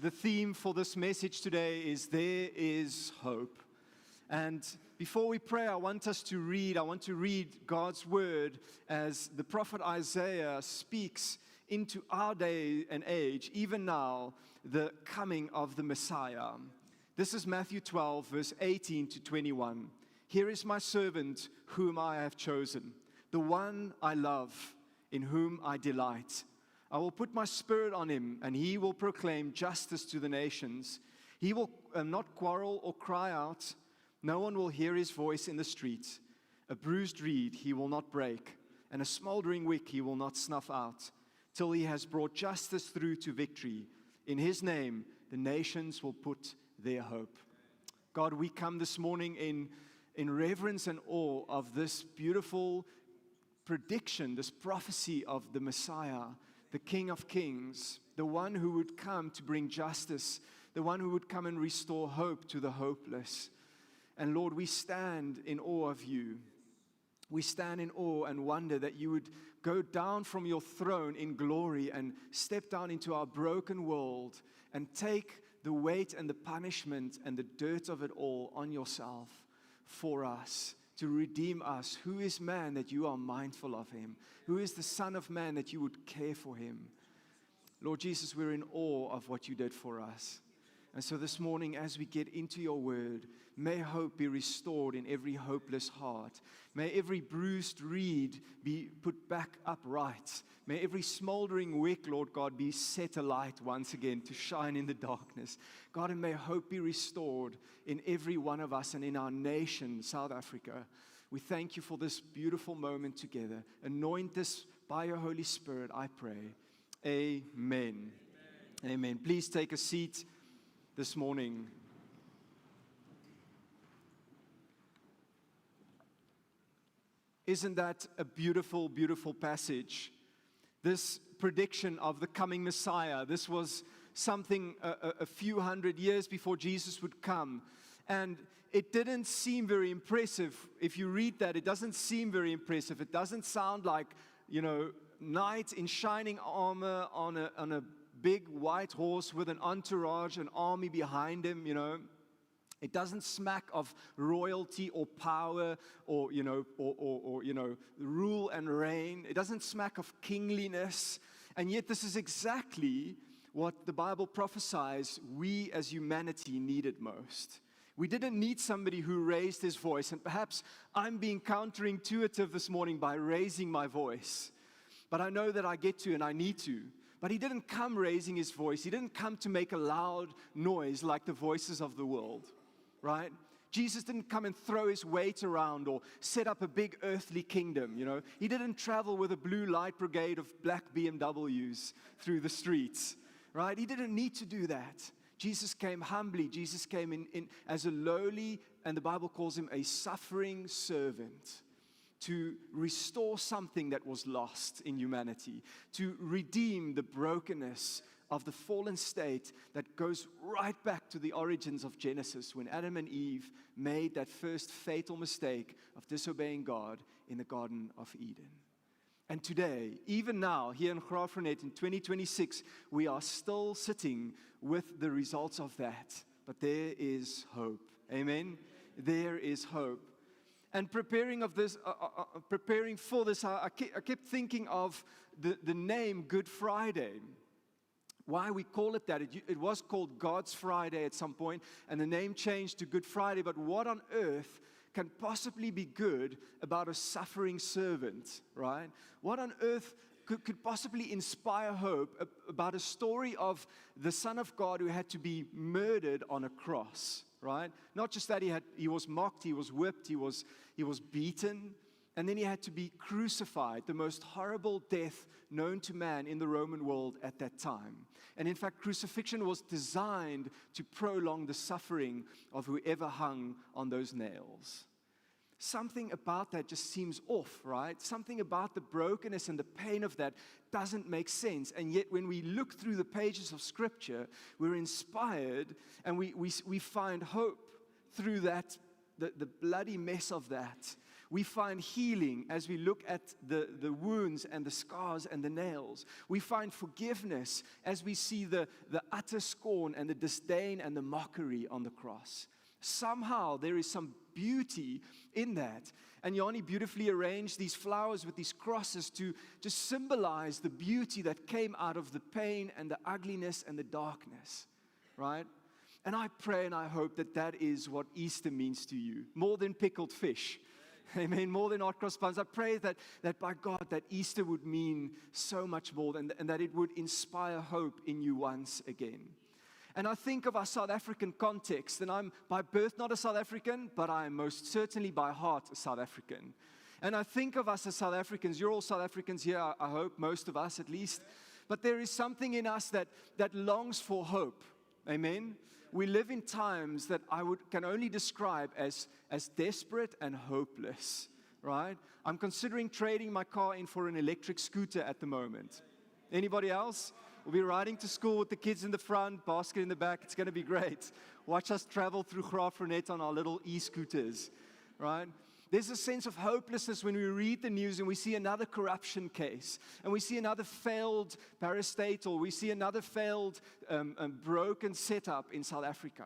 the theme for this message today is There is Hope. And before we pray, I want to read God's word as the prophet Isaiah speaks into our day and age, even now, the coming of the Messiah. This is Matthew 12, verse 18 to 21. Here is my servant whom I have chosen, the one I love, in whom I delight. I will put my spirit on him, and he will proclaim justice to the nations. He will not quarrel or cry out. No one will hear his voice in the streets. A bruised reed he will not break, and a smoldering wick he will not snuff out, till he has brought justice through to victory. In his name the nations will put their hope. God, we come this morning in reverence and awe of this beautiful prediction, this prophecy of the Messiah, the King of Kings, the one who would come to bring justice, the one who would come and restore hope to the hopeless. And Lord, we stand in awe of you. We stand in awe and wonder that you would go down from your throne in glory and step down into our broken world and take the weight and the punishment and the dirt of it all on yourself for us, to redeem us. Who is man that you are mindful of him? Who is the Son of Man that you would care for him? Lord Jesus, we're in awe of what you did for us. And so this morning, as we get into your word, may hope be restored in every hopeless heart. May every bruised reed be put back upright. May every smoldering wick, Lord God, be set alight once again to shine in the darkness. God, and may hope be restored in every one of us and in our nation, South Africa. We thank you for this beautiful moment together. Anoint this by your Holy Spirit, I pray. Amen. Amen. Please take a seat this morning. Isn't that a beautiful, beautiful passage? This prediction of the coming Messiah. This was something a few hundred years before Jesus would come. And it didn't seem very impressive. If you read that, it doesn't seem very impressive. It doesn't sound like, knight in shining armor on a big white horse with an entourage, an army behind him, It doesn't smack of royalty or power or rule and reign. It doesn't smack of kingliness. And yet this is exactly what the Bible prophesies we as humanity needed most. We didn't need somebody who raised his voice. And perhaps I'm being counterintuitive this morning by raising my voice. But I know that I get to and I need to. But he didn't come raising his voice. He didn't come to make a loud noise like the voices of the world, right? Jesus didn't come and throw his weight around or set up a big earthly kingdom, He didn't travel with a blue light brigade of black BMWs through the streets, right? He didn't need to do that. Jesus came humbly. Jesus came in as a lowly, and the Bible calls him a suffering servant, to restore something that was lost in humanity, to redeem the brokenness of the fallen state that goes right back to the origins of Genesis, when Adam and Eve made that first fatal mistake of disobeying God in the Garden of Eden. And today, even now, here in Graaff-Reinet in 2026, we are still sitting with the results of that. But there is hope. Amen? There is hope. And preparing for this, I kept thinking of the name Good Friday. Why we call it that. It was called God's Friday at some point, and the name changed to Good Friday. But what on earth can possibly be good about a suffering servant, right? What on earth could possibly inspire hope about a story of the Son of God who had to be murdered on a cross? Right? Not just that he was mocked, he was whipped, he was beaten, and then he had to be crucified, the most horrible death known to man in the Roman world at that time. And in fact, crucifixion was designed to prolong the suffering of whoever hung on those nails. Something about that just seems off, right? Something about the brokenness and the pain of that doesn't make sense. And yet when we look through the pages of Scripture, we're inspired and we find hope through that, the bloody mess of that. We find healing as we look at the wounds and the scars and the nails. We find forgiveness as we see the utter scorn and the disdain and the mockery on the cross. Somehow there is some beauty in that. And Yanni beautifully arranged these flowers with these crosses to symbolize the beauty that came out of the pain and the ugliness and the darkness, right? And I pray and I hope that that is what Easter means to you, more than pickled fish. Amen. More than hot cross buns. I pray that by God, that Easter would mean so much more and that it would inspire hope in you once again. And I think of our South African context, and I'm by birth not a South African, but I am most certainly by heart a South African. And I think of us as South Africans. You're all South Africans here, I hope, most of us at least. But there is something in us that longs for hope. Amen. We live in times that can only describe as desperate and hopeless, right? I'm considering trading my car in for an electric scooter at the moment. Anybody else? We'll be riding to school with the kids in the front, basket in the back. It's going to be great. Watch us travel through Graafrenet on our little e-scooters, right? There's a sense of hopelessness when we read the news and we see another corruption case, and we see another failed parastatal, we see another failed broken setup in South Africa.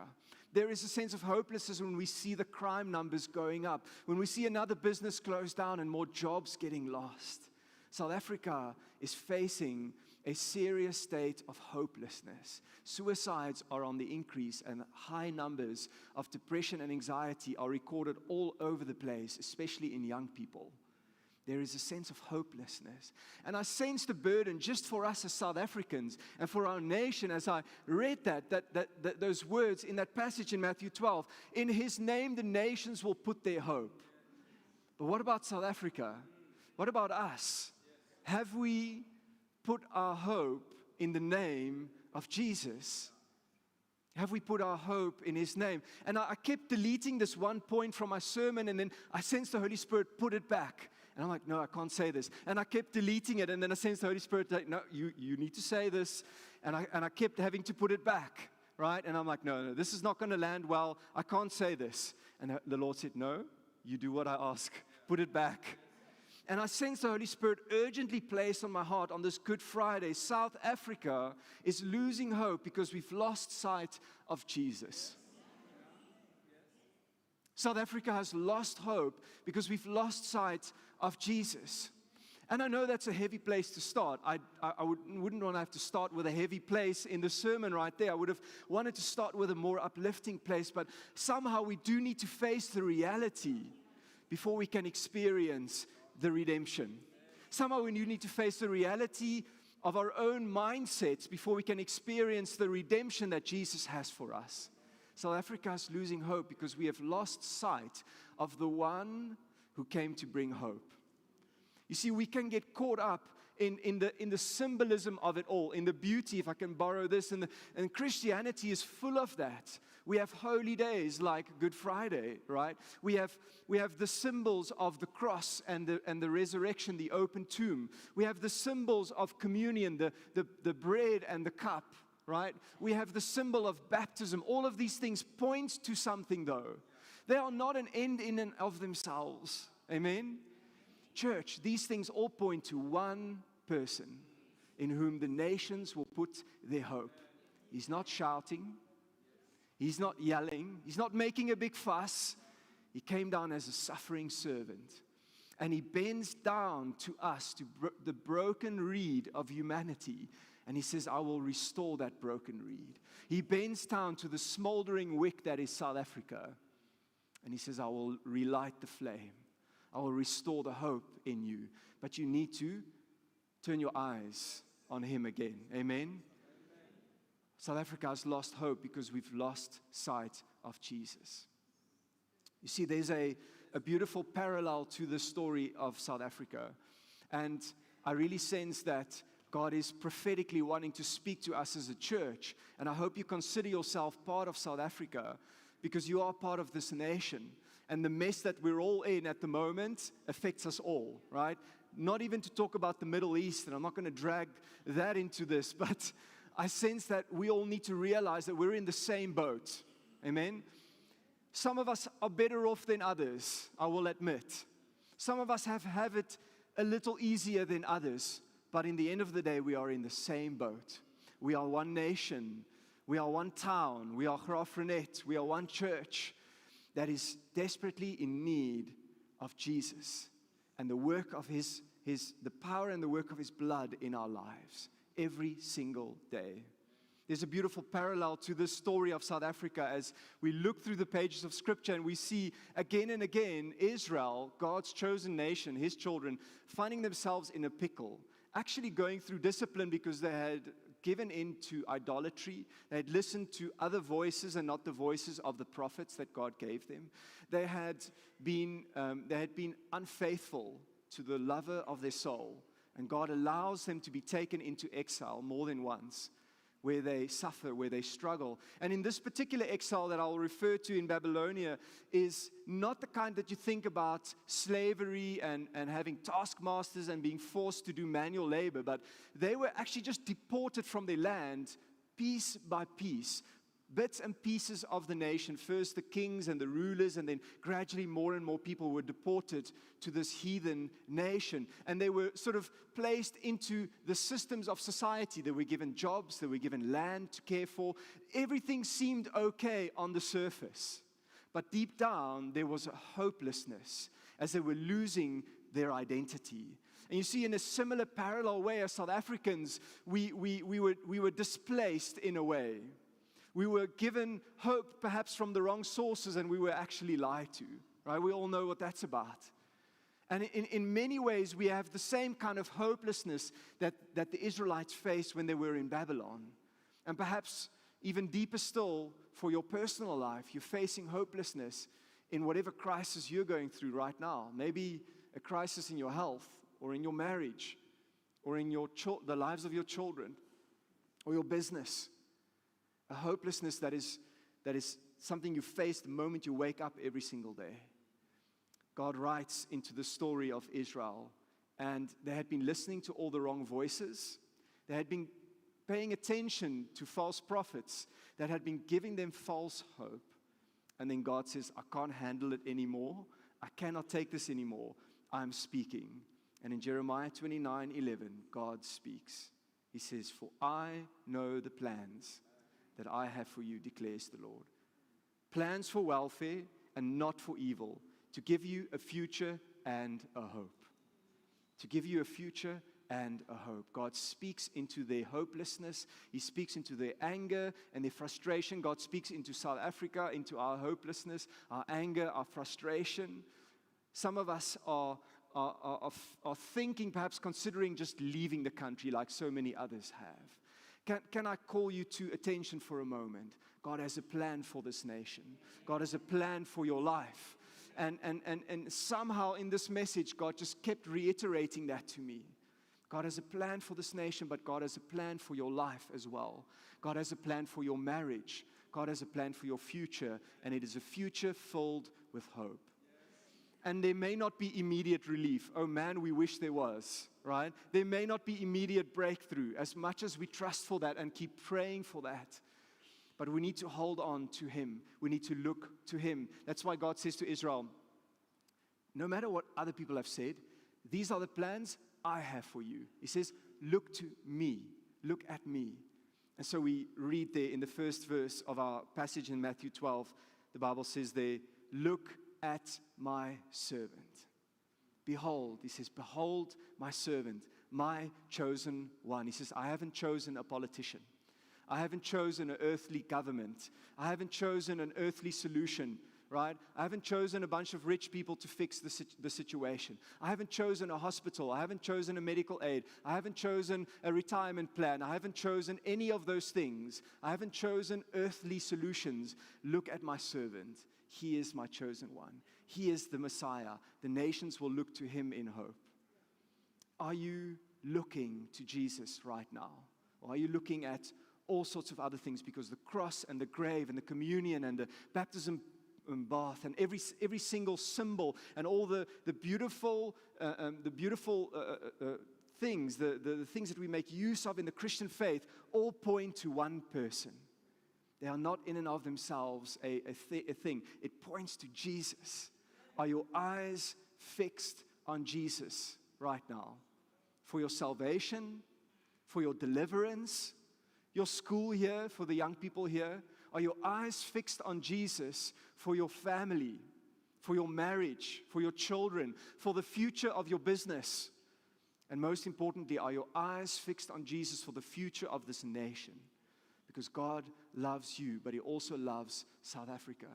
There is a sense of hopelessness when we see the crime numbers going up, when we see another business close down and more jobs getting lost. South Africa is facing a serious state of hopelessness. Suicides are on the increase, and high numbers of depression and anxiety are recorded all over the place, especially in young people. There is a sense of hopelessness. And I sense the burden just for us as South Africans and for our nation as I read those words in that passage in Matthew 12. In His name the nations will put their hope. But what about South Africa? What about us? Have we put our hope in the name of Jesus? Have we put our hope in His name? And I kept deleting this one point from my sermon, and then I sensed the Holy Spirit put it back. And I'm like, no, I can't say this. And I kept deleting it, and then I sensed the Holy Spirit like, no, you need to say this. And I kept having to put it back, right? And I'm like, no, this is not going to land well. I can't say this. And the Lord said, no, you do what I ask. Put it back. And I sense the Holy Spirit urgently placed on my heart on this Good Friday. South Africa is losing hope because we've lost sight of Jesus. South Africa has lost hope because we've lost sight of Jesus. And I know that's a heavy place to start. I wouldn't want to have to start with a heavy place in the sermon right there. I would have wanted to start with a more uplifting place. But somehow we do need to face the reality before we can experience the redemption. Somehow we need to face the reality of our own mindsets before we can experience the redemption that Jesus has for us. South Africa is losing hope because we have lost sight of the one who came to bring hope. You see, we can get caught up in the symbolism of it all, in the beauty, if I can borrow this, and Christianity is full of that. We have holy days like Good Friday, right? We have the symbols of the cross and the resurrection, the open tomb. We have the symbols of communion, the bread and the cup, right? We have the symbol of baptism. All of these things point to something, though. They are not an end in and of themselves. Amen? Church, these things all point to one person in whom the nations will put their hope. He's not shouting. He's not yelling. He's not making a big fuss. He came down as a suffering servant. And He bends down to us, to the broken reed of humanity. And He says, I will restore that broken reed. He bends down to the smoldering wick that is South Africa. And He says, I will relight the flame. I will restore the hope in you. But you need to turn your eyes on Him again. Amen? South Africa has lost hope because we've lost sight of Jesus. You see, there's a beautiful parallel to the story of South Africa. And I really sense that God is prophetically wanting to speak to us as a church. And I hope you consider yourself part of South Africa because you are part of this nation. And the mess that we're all in at the moment affects us all, right? Not even to talk about the Middle East, and I'm not going to drag that into this, but I sense that we all need to realize that we're in the same boat. Amen? Some of us are better off than others, I will admit. Some of us have it a little easier than others, but in the end of the day, we are in the same boat. We are one nation. We are one town. We are Graafrenet. We are one church that is desperately in need of Jesus and the work of the power and the work of His blood in our lives every single day. There's a beautiful parallel to this story of South Africa as we look through the pages of Scripture and we see again and again Israel, God's chosen nation, His children, finding themselves in a pickle, actually going through discipline because they had given in to idolatry. They had listened to other voices and not the voices of the prophets that God gave them. They had been unfaithful to the lover of their soul, and God allows them to be taken into exile more than once, where they suffer, where they struggle. And in this particular exile that I'll refer to in Babylonia is not the kind that you think about slavery and having taskmasters and being forced to do manual labor, but they were actually just deported from their land piece by piece, bits and pieces of the nation. First the kings and the rulers, and then gradually more and more people were deported to this heathen nation. And they were sort of placed into the systems of society. They were given jobs, they were given land to care for. Everything seemed okay on the surface. But deep down, there was a hopelessness as they were losing their identity. And you see, in a similar parallel way as South Africans, we were displaced in a way. We were given hope perhaps from the wrong sources, and we were actually lied to, right? We all know what that's about. And in many ways, we have the same kind of hopelessness that the Israelites faced when they were in Babylon. And perhaps even deeper still, for your personal life, you're facing hopelessness in whatever crisis you're going through right now. Maybe a crisis in your health, or in your marriage, or in the lives of your children, or your business. A hopelessness that is something you face the moment you wake up every single day. God writes into the story of Israel, and they had been listening to all the wrong voices. They had been paying attention to false prophets that had been giving them false hope. And then God says, I can't handle it anymore. I cannot take this anymore. I'm speaking. And in Jeremiah 29:11, God speaks. He says, for I know the plans that I have for you, declares the Lord. Plans for welfare and not for evil, to give you a future and a hope. To give you a future and a hope. God speaks into their hopelessness. He speaks into their anger and their frustration. God speaks into South Africa, into our hopelessness, our anger, our frustration. Some of us are thinking, perhaps considering just leaving the country like so many others have. Can I call you to attention for a moment? God has a plan for this nation. God has a plan for your life. And somehow in this message, God just kept reiterating that to me. God has a plan for this nation, but God has a plan for your life as well. God has a plan for your marriage. God has a plan for your future, and it is a future filled with hope. And there may not be immediate relief. Oh man, we wish there was, right? There may not be immediate breakthrough, as much as we trust for that and keep praying for that. But we need to hold on to Him. We need to look to Him. That's why God says to Israel, no matter what other people have said, these are the plans I have for you. He says, look to me. Look at me. And so we read there in the first verse of our passage in Matthew 12, the Bible says there, look at my servant. Behold, he says, behold my servant, my chosen one. He says, I haven't chosen a politician. I haven't chosen an earthly government. I haven't chosen an earthly solution, right? I haven't chosen a bunch of rich people to fix the situation. I haven't chosen a hospital. I haven't chosen a medical aid. I haven't chosen a retirement plan. I haven't chosen any of those things. I haven't chosen earthly solutions. Look at my servant. He is my chosen one. He is the Messiah. The nations will look to Him in hope. Are you looking to Jesus right now? Or are you looking at all sorts of other things? Because the cross and the grave and the communion and the baptism and bath and every single symbol and all the beautiful things, the things that we make use of in the Christian faith, all point to one person. They are not in and of themselves a thing. It points to Jesus. Are your eyes fixed on Jesus right now? For your salvation, for your deliverance, your school here, for the young people here? Are your eyes fixed on Jesus for your family, for your marriage, for your children, for the future of your business? And most importantly, are your eyes fixed on Jesus for the future of this nation? Because God loves you, but He also loves South Africa.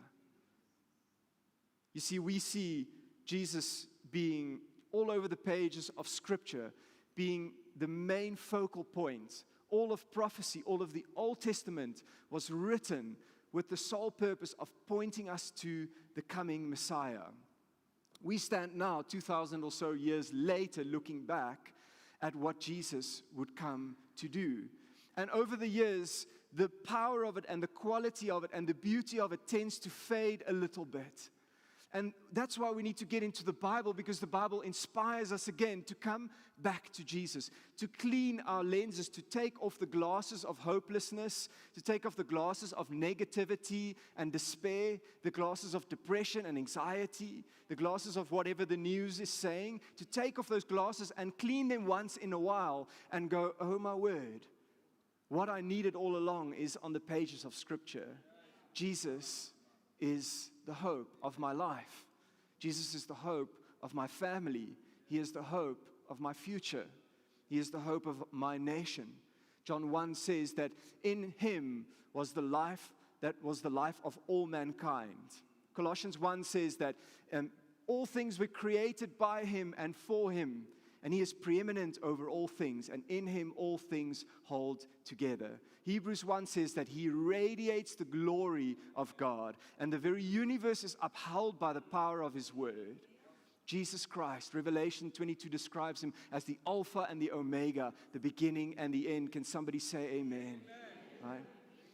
You see, we see Jesus being all over the pages of Scripture, being the main focal point. All of prophecy, all of the Old Testament was written with the sole purpose of pointing us to the coming Messiah. We stand now, 2,000 or so years later, looking back at what Jesus would come to do. And over the years, the power of it and the quality of it and the beauty of it tends to fade a little bit. And that's why we need to get into the Bible, because the Bible inspires us again to come back to Jesus, to clean our lenses, to take off the glasses of hopelessness, to take off the glasses of negativity and despair, the glasses of depression and anxiety, the glasses of whatever the news is saying, to take off those glasses and clean them once in a while and go, oh my word, what I needed all along is on the pages of Scripture. Jesus is the hope of my life. Jesus is the hope of my family. He is the hope of my future. He is the hope of my nation. John 1 says that in Him was the life that was the life of all mankind. Colossians 1 says that all things were created by Him and for Him, and He is preeminent over all things, and in Him all things hold together. Hebrews 1 says that He radiates the glory of God, and the very universe is upheld by the power of His word. Jesus Christ, Revelation 22 describes Him as the Alpha and the Omega, the beginning and the end. Can somebody say amen? Right?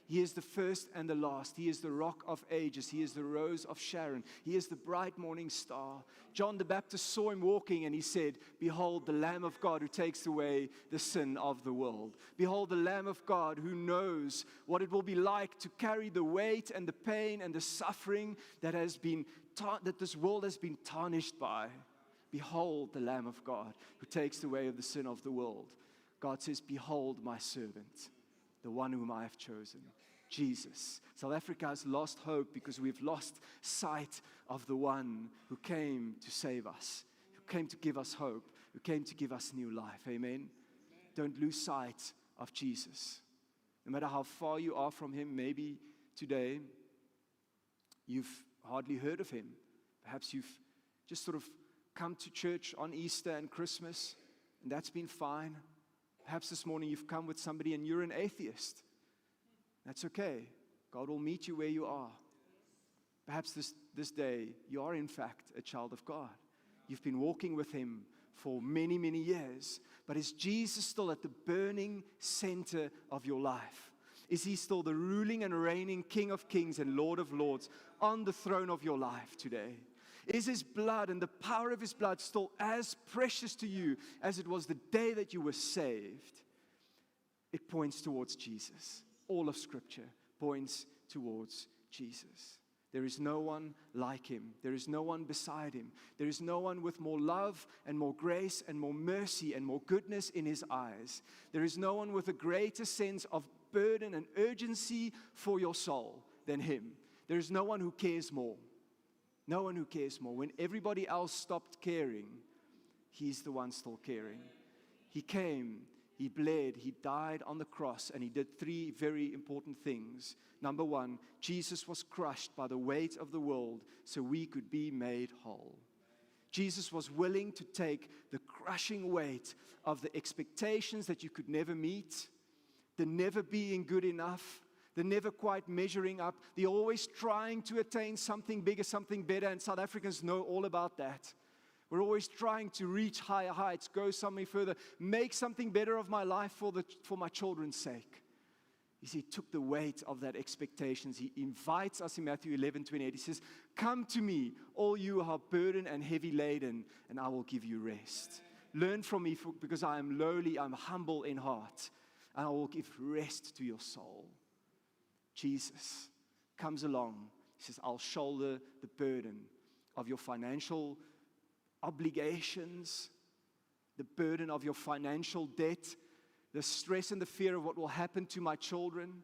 He is the first and the last. He is the rock of ages. He is the rose of Sharon. He is the bright morning star. John the Baptist saw Him walking and he said, behold, the Lamb of God who takes away the sin of the world. Behold, the Lamb of God who knows what it will be like to carry the weight and the pain and the suffering that that this world has been tarnished by. Behold, the Lamb of God who takes away the sin of the world. God says, behold my servant, the one whom I have chosen. Jesus. South Africa has lost hope because we've lost sight of the one who came to save us, who came to give us hope, who came to give us new life. Amen? Don't lose sight of Jesus. No matter how far you are from Him, maybe today you've hardly heard of Him. Perhaps you've just sort of come to church on Easter and Christmas, and that's been fine. Perhaps this morning you've come with somebody and you're an atheist. That's okay. God will meet you where you are. Perhaps this day you are in fact a child of God. You've been walking with Him for many, many years. But is Jesus still at the burning center of your life? Is He still the ruling and reigning King of kings and Lord of lords on the throne of your life today? Is His blood and the power of His blood still as precious to you as it was the day that you were saved? It points towards Jesus. All of Scripture points towards Jesus. There is no one like Him. There is no one beside Him. There is no one with more love and more grace and more mercy and more goodness in His eyes. There is no one with a greater sense of burden and urgency for your soul than Him. There is no one who cares more. No one who cares more. When everybody else stopped caring, He's the one still caring. He came, He bled, He died on the cross, and He did three very important things. Number one, Jesus was crushed by the weight of the world so we could be made whole. Jesus was willing to take the crushing weight of the expectations that you could never meet, the never being good enough, the never quite measuring up, the always trying to attain something bigger, something better, and South Africans know all about that. We're always trying to reach higher heights, go somewhere further, make something better of my life for my children's sake. You see, He took the weight of that expectations. He invites us in Matthew 11:28. He says, come to me, all you who are burdened and heavy laden, and I will give you rest. Learn from me, because I am lowly, I'm humble in heart, and I will give rest to your soul. Jesus comes along. He says, I'll shoulder the burden of your financial obligations, the burden of your financial debt, the stress and the fear of what will happen to my children,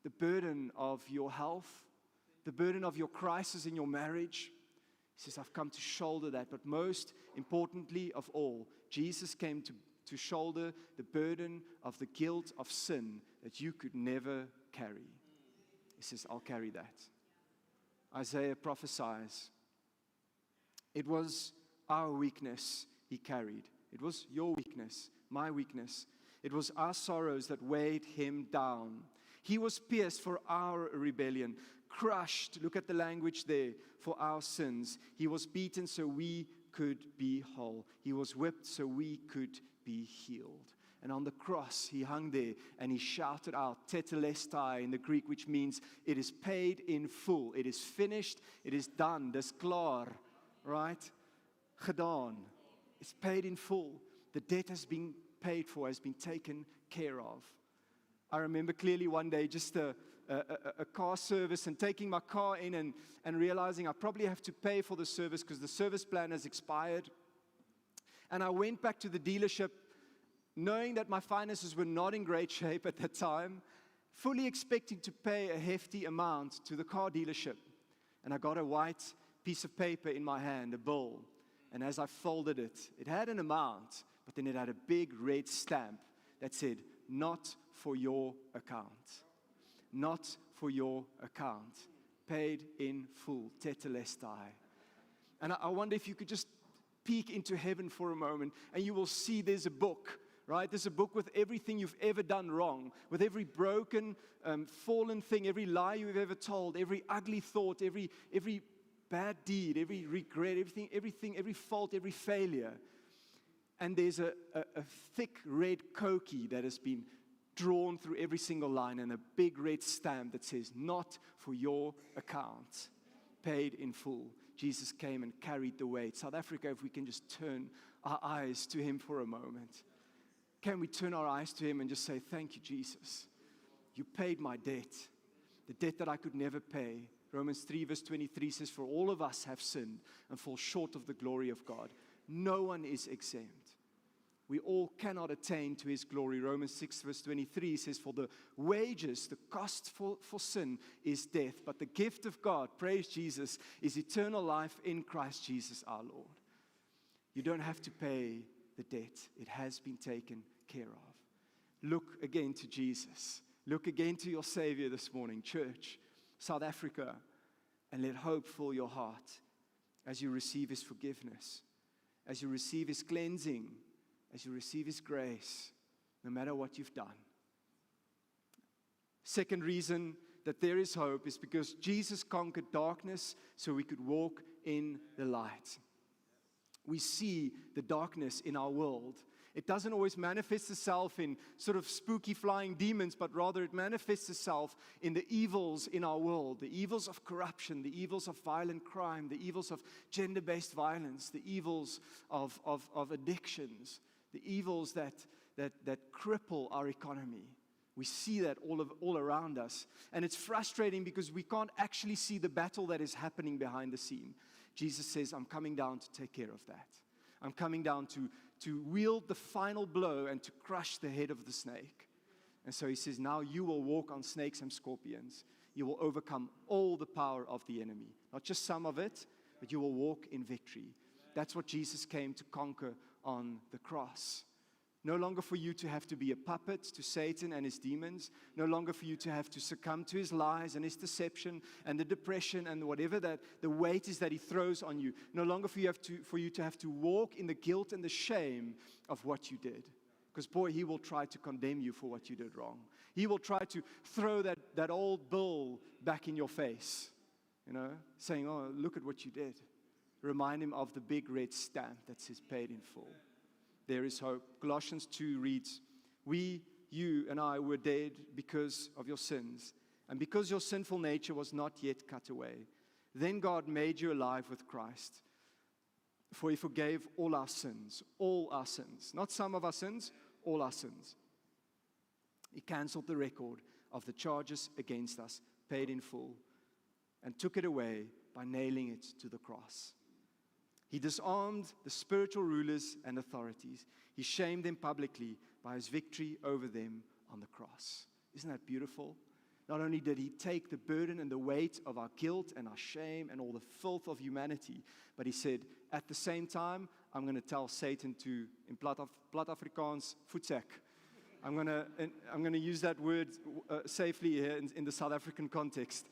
the burden of your health, the burden of your crisis in your marriage. He says, I've come to shoulder that. But most importantly of all, Jesus came to shoulder the burden of the guilt of sin that you could never carry. He says, I'll carry that. Isaiah prophesies, it was our weakness he carried. It was your weakness, my weakness. It was our sorrows that weighed him down. He was pierced for our rebellion, crushed, look at the language there, for our sins. He was beaten so we could be whole. He was whipped so we could be healed. And on the cross, he hung there and he shouted out, tetelestai in the Greek, which means it is paid in full. It is finished. It is done. Dis klaar, right? Gedaan. It's paid in full. The debt has been paid for, has been taken care of. I remember clearly one day just a car service and taking my car in and realizing I probably have to pay for the service because the service plan has expired. And I went back to the dealership knowing that my finances were not in great shape at that time, fully expecting to pay a hefty amount to the car dealership. And I got a white piece of paper in my hand, a bill. And as I folded it, it had an amount, but then it had a big red stamp that said, not for your account. Not for your account. Paid in full. Tetelestai. And I wonder if you could just peek into heaven for a moment and you will see there's a book, right? There's a book with everything you've ever done wrong, with every broken, fallen thing, every lie you've ever told, every ugly thought, every bad deed, every regret, everything, every fault, every failure. And there's a thick red Koki that has been drawn through every single line and a big red stamp that says, not for your account, paid in full. Jesus came and carried the weight. South Africa, if we can just turn our eyes to him for a moment. Can we turn our eyes to him and just say, thank you, Jesus. You paid my debt, the debt that I could never pay. Romans 3 verse 23 says, for all of us have sinned and fall short of the glory of God. No one is exempt. We all cannot attain to his glory. Romans 6 verse 23 says, for the wages, the cost for sin is death. But the gift of God, praise Jesus, is eternal life in Christ Jesus our Lord. You don't have to pay the debt. It has been taken care of. Look again to Jesus. Look again to your Savior this morning, church, South Africa, and let hope fill your heart as you receive his forgiveness, as you receive his cleansing, as you receive his grace, no matter what you've done. Second reason that there is hope is because Jesus conquered darkness so we could walk in the light. We see the darkness in our world. It doesn't always manifest itself in sort of spooky flying demons, but rather it manifests itself in the evils in our world, the evils of corruption, the evils of violent crime, the evils of gender-based violence, the evils of addictions, the evils that cripple our economy. We see that all around us. And it's frustrating because we can't actually see the battle that is happening behind the scene. Jesus says, I'm coming down to take care of that. I'm coming down to wield the final blow and to crush the head of the snake. And so he says, now you will walk on snakes and scorpions. You will overcome all the power of the enemy. Not just some of it, but you will walk in victory. That's what Jesus came to conquer on the cross. No longer for you to have to be a puppet to Satan and his demons. No longer for you to have to succumb to his lies and his deception and the depression and whatever that the weight is that he throws on you. No longer for you to have to walk in the guilt and the shame of what you did. Because boy, he will try to condemn you for what you did wrong. He will try to throw that old bill back in your face. Saying, oh, look at what you did. Remind him of the big red stamp that says paid in full. There is hope. Colossians 2 reads, you and I were dead because of your sins, and because your sinful nature was not yet cut away. Then God made you alive with Christ, for he forgave all our sins, not some of our sins, all our sins. He canceled the record of the charges against us, paid in full, and took it away by nailing it to the cross. He disarmed the spiritual rulers and authorities. He shamed them publicly by his victory over them on the cross. Isn't that beautiful? Not only did he take the burden and the weight of our guilt and our shame and all the filth of humanity, but he said, at the same time, I'm going to tell Satan to, in plat Afrikaans, voetsak. I'm going to use that word safely here in the South African context.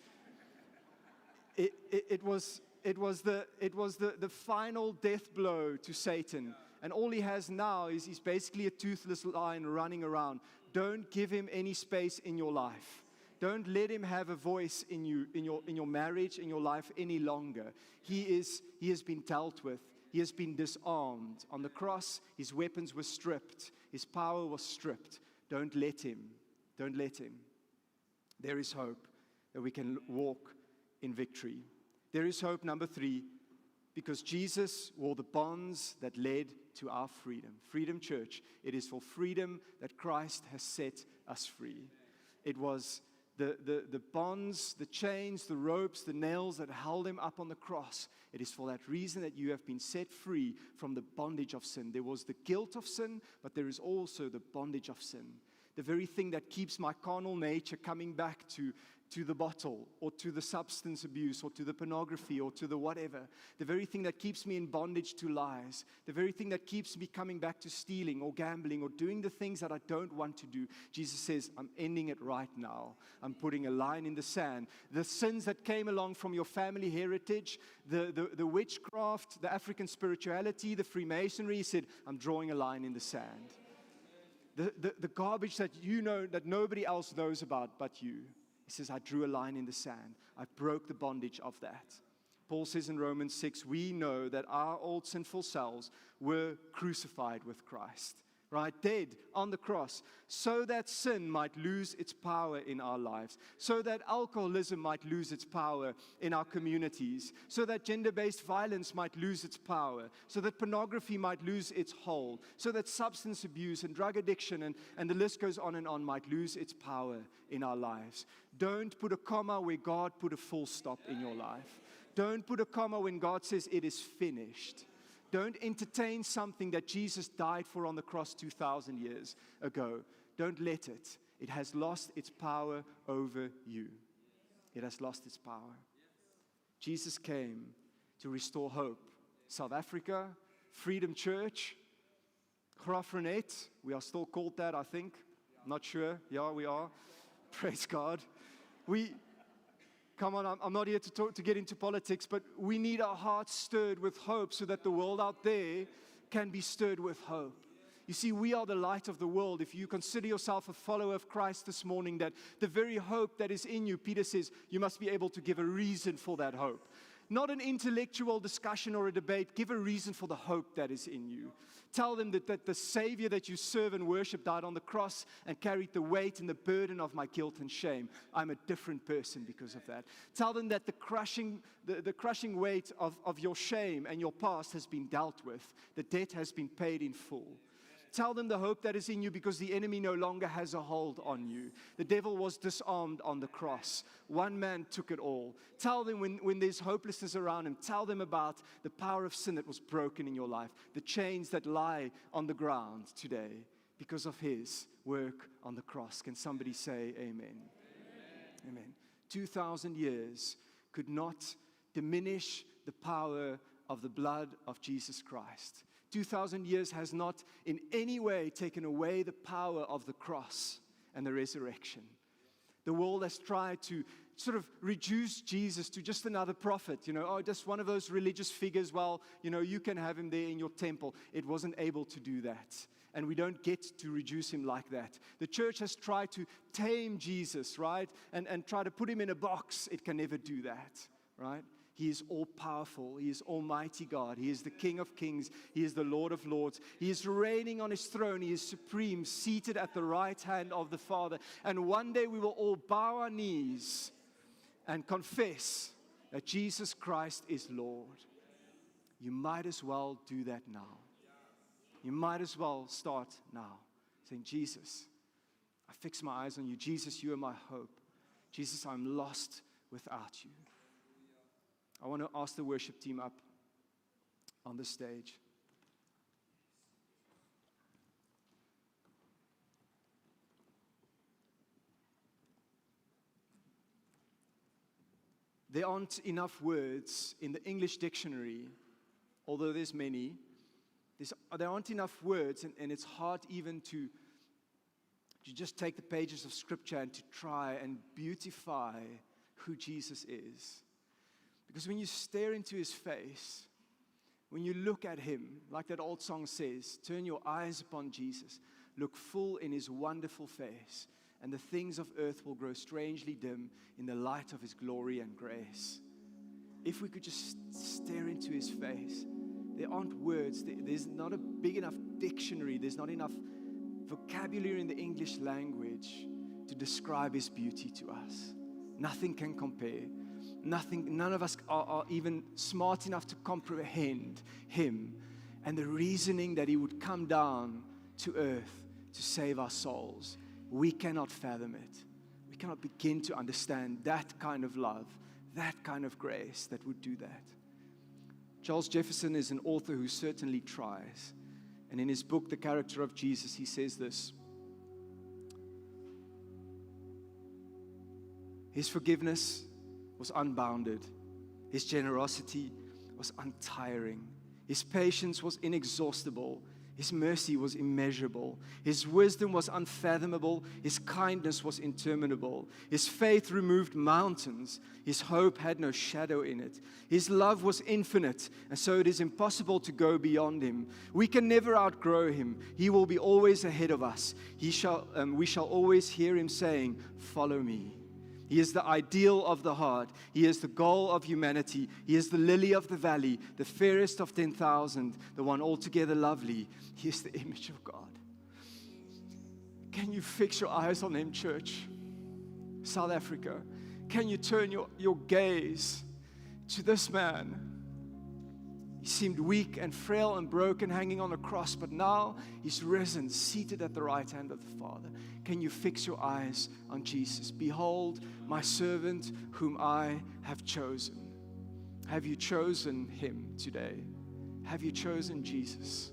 It was the final death blow to Satan. And all he has now is he's basically a toothless lion running around. Don't give him any space in your life. Don't let him have a voice in your marriage, in your life any longer. He has been dealt with. He has been disarmed. On the cross, his weapons were stripped. His power was stripped. Don't let him. Don't let him. There is hope that we can walk in victory. There is hope, number 3, because Jesus wore the bonds that led to our freedom. Freedom Church, it is for freedom that Christ has set us free. It was the bonds, the chains, the ropes, the nails that held him up on the cross. It is for that reason that you have been set free from the bondage of sin. There was the guilt of sin, but there is also the bondage of sin. The very thing that keeps my carnal nature coming back to the bottle, or to the substance abuse, or to the pornography, or to the whatever. The very thing that keeps me in bondage to lies. The very thing that keeps me coming back to stealing, or gambling, or doing the things that I don't want to do. Jesus says, I'm ending it right now. I'm putting a line in the sand. The sins that came along from your family heritage, the witchcraft, the African spirituality, the Freemasonry, he said, I'm drawing a line in the sand. The garbage that you know, that nobody else knows about but you. He says, I drew a line in the sand. I broke the bondage of that. Paul says in Romans 6, we know that our old sinful selves were crucified with Christ. Right? Dead on the cross, so that sin might lose its power in our lives, so that alcoholism might lose its power in our communities, so that gender-based violence might lose its power, so that pornography might lose its hold, so that substance abuse and drug addiction and the list goes on and on might lose its power in our lives. Don't put a comma where God put a full stop in your life. Don't put a comma when God says it is finished. Don't entertain something that Jesus died for on the cross 2,000 years ago. Don't let it. It has lost its power over you. It has lost its power. Jesus came to restore hope. South Africa, Freedom Church, Graaff-Reinet, we are still called that, I think. Not sure. Yeah, we are. Praise God. Come on, I'm not here to get into politics, but we need our hearts stirred with hope so that the world out there can be stirred with hope. You see, we are the light of the world. If you consider yourself a follower of Christ this morning, that the very hope that is in you, Peter says, you must be able to give a reason for that hope. Not an intellectual discussion or a debate. Give a reason for the hope that is in you. Tell them that the Savior that you serve and worship died on the cross and carried the weight and the burden of my guilt and shame. I'm a different person because of that. Tell them that the crushing weight of your shame and your past has been dealt with. The debt has been paid in full. Tell them the hope that is in you because the enemy no longer has a hold on you. The devil was disarmed on the cross. One man took it all. Tell them when there's hopelessness around him, tell them about the power of sin that was broken in your life, the chains that lie on the ground today because of his work on the cross. Can somebody say amen? Amen. 2,000 years could not diminish the power of the blood of Jesus Christ. 2,000 years has not in any way taken away the power of the cross and the resurrection. The world has tried to sort of reduce Jesus to just another prophet, just one of those religious figures. Well, you can have him there in your temple. It wasn't able to do that. And we don't get to reduce him like that. The church has tried to tame Jesus, right? And try to put him in a box. It can never do that, right? He is all-powerful. He is Almighty God. He is the King of Kings. He is the Lord of Lords. He is reigning on his throne. He is supreme, seated at the right hand of the Father. And one day we will all bow our knees and confess that Jesus Christ is Lord. You might as well do that now. You might as well start now, saying, Jesus, I fix my eyes on you. Jesus, you are my hope. Jesus, I'm lost without you. I want to ask the worship team up. on the stage. There aren't enough words in the English dictionary, although there's many. There aren't enough words, and it's hard even to just take the pages of Scripture and to try and beautify who Jesus is. Because when you stare into His face, when you look at Him, like that old song says, turn your eyes upon Jesus, look full in His wonderful face, and the things of earth will grow strangely dim in the light of His glory and grace. If we could just stare into His face, there aren't words, there's not a big enough dictionary, there's not enough vocabulary in the English language to describe His beauty to us. Nothing can compare. None of us are even smart enough to comprehend Him and the reasoning that He would come down to earth to save our souls. We cannot fathom it. We cannot begin to understand that kind of love, that kind of grace that would do that. Charles Jefferson is an author who certainly tries. And in his book, The Character of Jesus, he says this: His forgiveness was unbounded. His generosity was untiring. His patience was inexhaustible. His mercy was immeasurable. His wisdom was unfathomable. His kindness was interminable. His faith removed mountains. His hope had no shadow in it. His love was infinite, and so it is impossible to go beyond Him. We can never outgrow Him. He will be always ahead of us. We shall always hear Him saying, "Follow me." He is the ideal of the heart. He is the goal of humanity. He is the lily of the valley, the fairest of 10,000, the one altogether lovely. He is the image of God. Can you fix your eyes on Him, church? South Africa. Can you turn your gaze to this man? He seemed weak and frail and broken, hanging on a cross, but now He's risen, seated at the right hand of the Father. Can you fix your eyes on Jesus? Behold, my servant whom I have chosen. Have you chosen Him today? Have you chosen Jesus?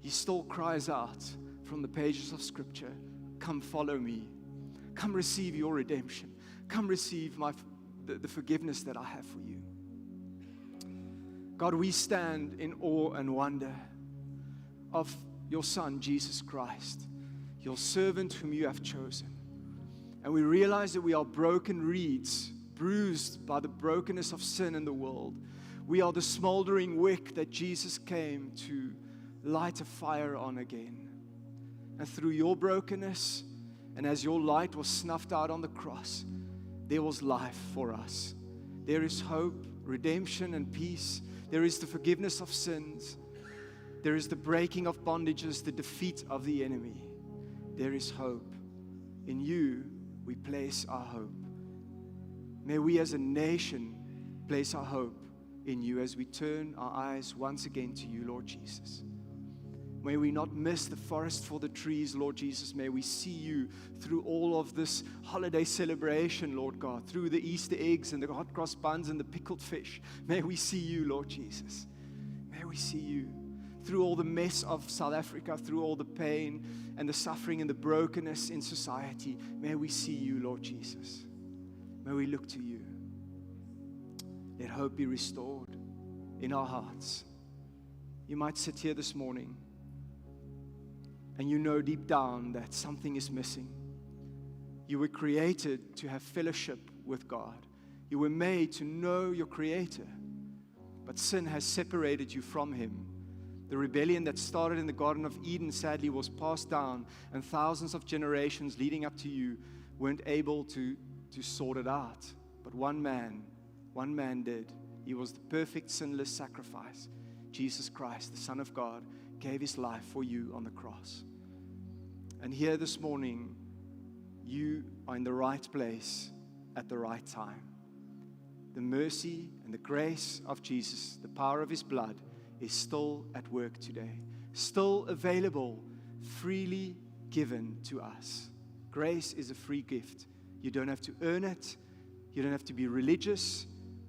He still cries out from the pages of Scripture, "Come follow me. Come receive your redemption. Come receive the forgiveness that I have for you." God, we stand in awe and wonder of your Son, Jesus Christ, your servant whom you have chosen. And we realize that we are broken reeds, bruised by the brokenness of sin in the world. We are the smoldering wick that Jesus came to light a fire on again. And through your brokenness, and as your light was snuffed out on the cross, there was life for us. There is hope, redemption, and peace. There is the forgiveness of sins. There is the breaking of bondages, the defeat of the enemy. There is hope. In you, we place our hope. May we as a nation place our hope in you as we turn our eyes once again to you, Lord Jesus. May we not miss the forest for the trees, Lord Jesus. May we see you through all of this holiday celebration, Lord God, through the Easter eggs and the hot cross buns and the pickled fish. May we see you, Lord Jesus. May we see you through all the mess of South Africa, through all the pain and the suffering and the brokenness in society. May we see you, Lord Jesus. May we look to you. Let hope be restored in our hearts. You might sit here this morning and you know deep down that something is missing. You were created to have fellowship with God. You were made to know your Creator. But sin has separated you from Him. The rebellion that started in the Garden of Eden sadly was passed down, and thousands of generations leading up to you weren't able to sort it out. But one man did. He was the perfect sinless sacrifice. Jesus Christ, the Son of God, gave His life for you on the cross. And here this morning, you are in the right place at the right time. The mercy and the grace of Jesus, the power of His blood, is still at work today, still available, freely given to us. Grace is a free gift. You don't have to earn it. You don't have to be religious.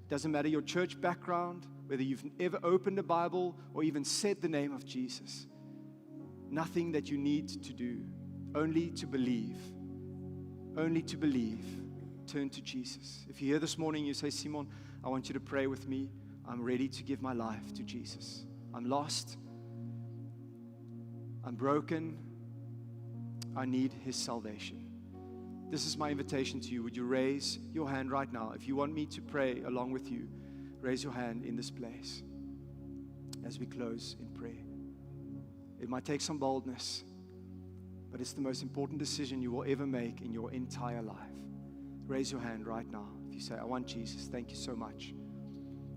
Doesn't matter your church background. whether you've ever opened a Bible or even said the name of Jesus. Nothing that you need to do, only to believe. Only to believe. Turn to Jesus. If you're here this morning, you say, Simon, I want you to pray with me. I'm ready to give my life to Jesus. I'm lost. I'm broken. I need His salvation. This is my invitation to you. Would you raise your hand right now? If you want me to pray along with you, raise your hand in this place as we close in prayer. It might take some boldness, but it's the most important decision you will ever make in your entire life. Raise your hand right now. If you say, I want Jesus, thank you so much.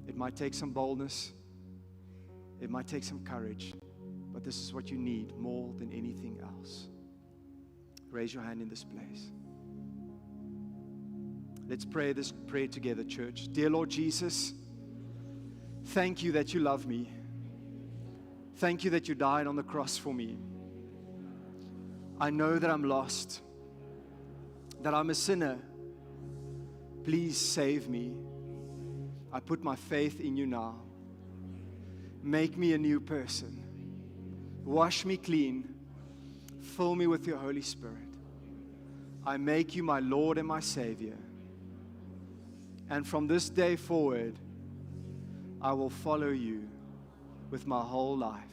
It might take some boldness. It might take some courage, but this is what you need more than anything else. Raise your hand in this place. Let's pray this prayer together, church. Dear Lord Jesus, thank you that you love me. Thank you that you died on the cross for me. I know that I'm lost, that I'm a sinner. Please save me. I put my faith in you now. Make me a new person. Wash me clean. Fill me with your Holy Spirit. I make you my Lord and my Savior. And from this day forward, I will follow you with my whole life.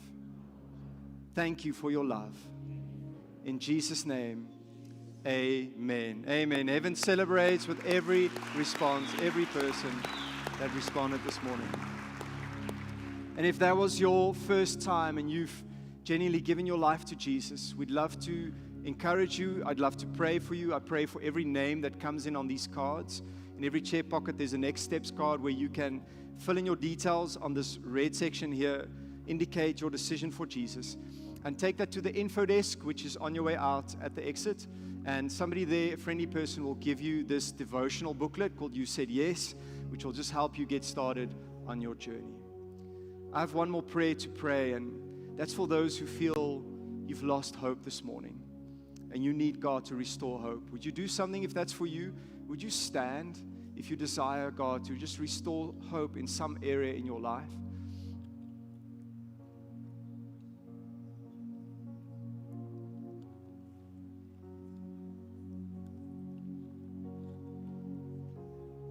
Thank you for your love. In Jesus' name, amen. Amen. Heaven celebrates with every response, every person that responded this morning. And if that was your first time and you've genuinely given your life to Jesus, we'd love to encourage you. I'd love to pray for you. I pray for every name that comes in on these cards. In every chair pocket, there's a Next Steps card where you can fill in your details on this red section here, indicate your decision for Jesus, and take that to the info desk, which is on your way out at the exit. And somebody there, a friendly person, will give you this devotional booklet called You Said Yes, which will just help you get started on your journey. I have one more prayer to pray, and that's for those who feel you've lost hope this morning and you need God to restore hope. Would you do something if that's for you? Would you stand if you desire God to just restore hope in some area in your life?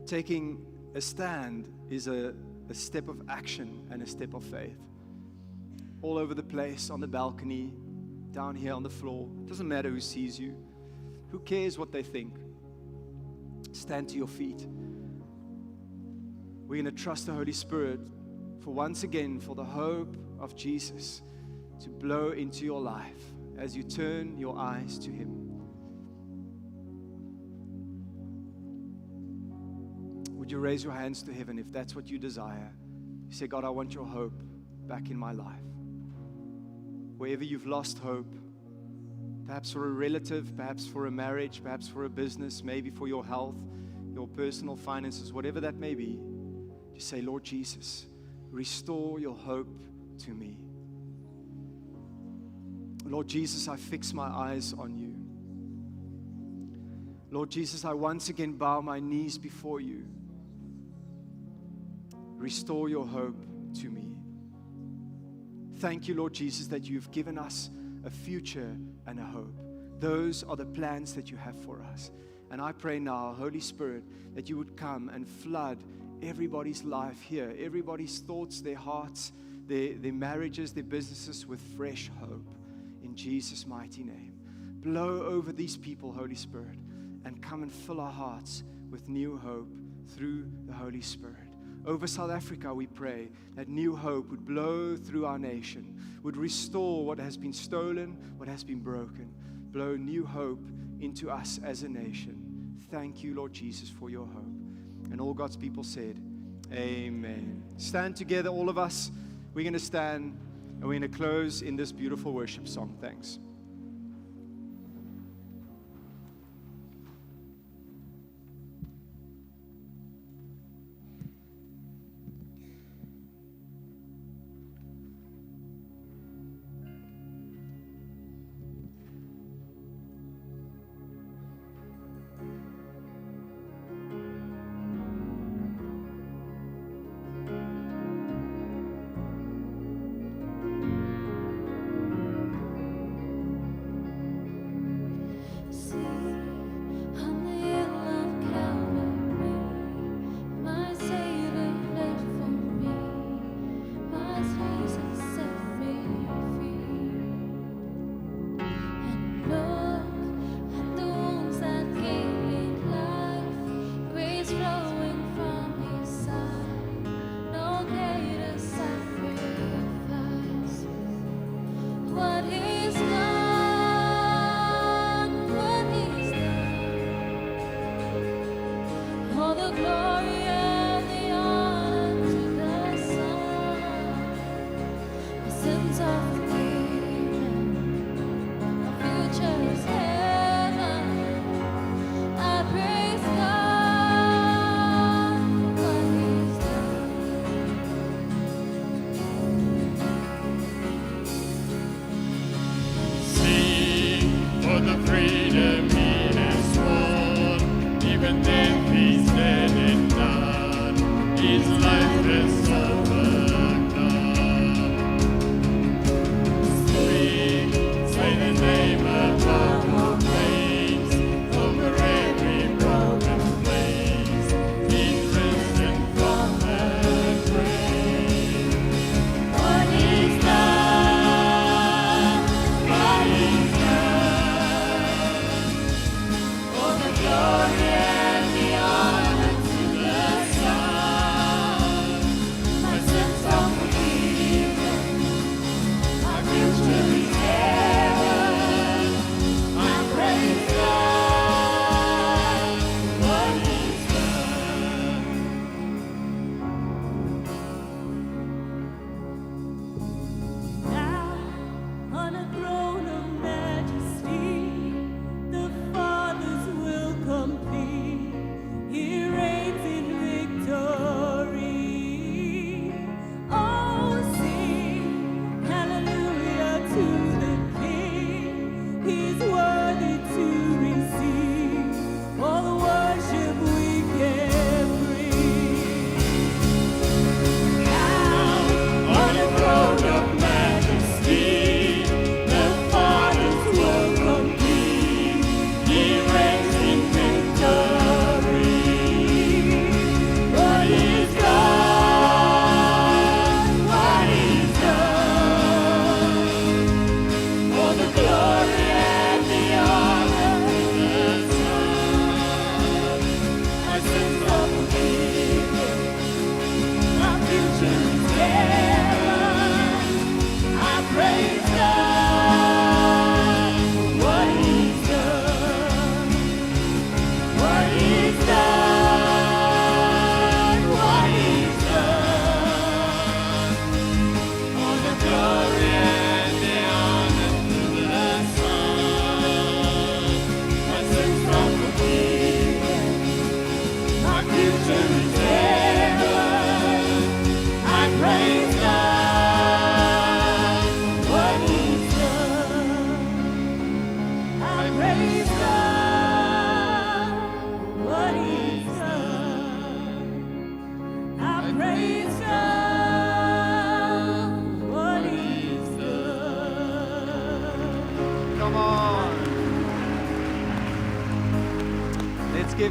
Taking a stand is a step of action and a step of faith. All over the place, on the balcony, down here on the floor. It doesn't matter who sees you. Who cares what they think? Stand to your feet. We're going to trust the Holy Spirit for once again, for the hope of Jesus to blow into your life as you turn your eyes to Him. Would you raise your hands to heaven if that's what you desire? You say, God, I want your hope back in my life. Wherever you've lost hope, perhaps for a relative, perhaps for a marriage, perhaps for a business, maybe for your health, your personal finances, whatever that may be, just say, Lord Jesus, restore your hope to me. Lord Jesus, I fix my eyes on you. Lord Jesus, I once again bow my knees before you. Restore your hope to me. Thank you, Lord Jesus, that you've given us a future and a hope. Those are the plans that you have for us. And I pray now, Holy Spirit, that you would come and flood everybody's life here, everybody's thoughts, their hearts, their marriages, their businesses with fresh hope. In Jesus' mighty name. Blow over these people, Holy Spirit, and come and fill our hearts with new hope through the Holy Spirit. Over South Africa, we pray that new hope would blow through our nation, would restore what has been stolen, what has been broken, blow new hope into us as a nation. Thank you, Lord Jesus, for your hope. And all God's people said, amen. Stand together, all of us. We're going to stand and we're going to close in this beautiful worship song. Thanks.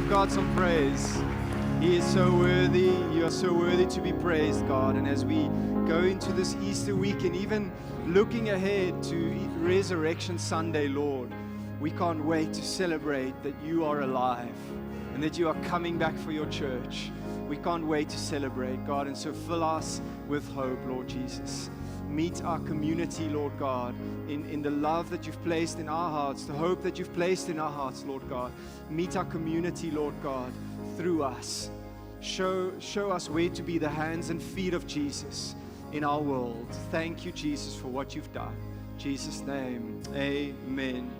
give God some praise. He is so worthy. You are so worthy to be praised, God. And as we go into this Easter week and even looking ahead to Resurrection Sunday, Lord, we can't wait to celebrate that you are alive and that you are coming back for your church. We can't wait to celebrate, God. And so fill us with hope, Lord Jesus. Meet our community, Lord God, in the love that you've placed in our hearts, the hope that you've placed in our hearts, Lord God. Meet our community, Lord God, through us. Show us where to be the hands and feet of Jesus in our world. Thank you, Jesus, for what you've done. In Jesus' name, amen.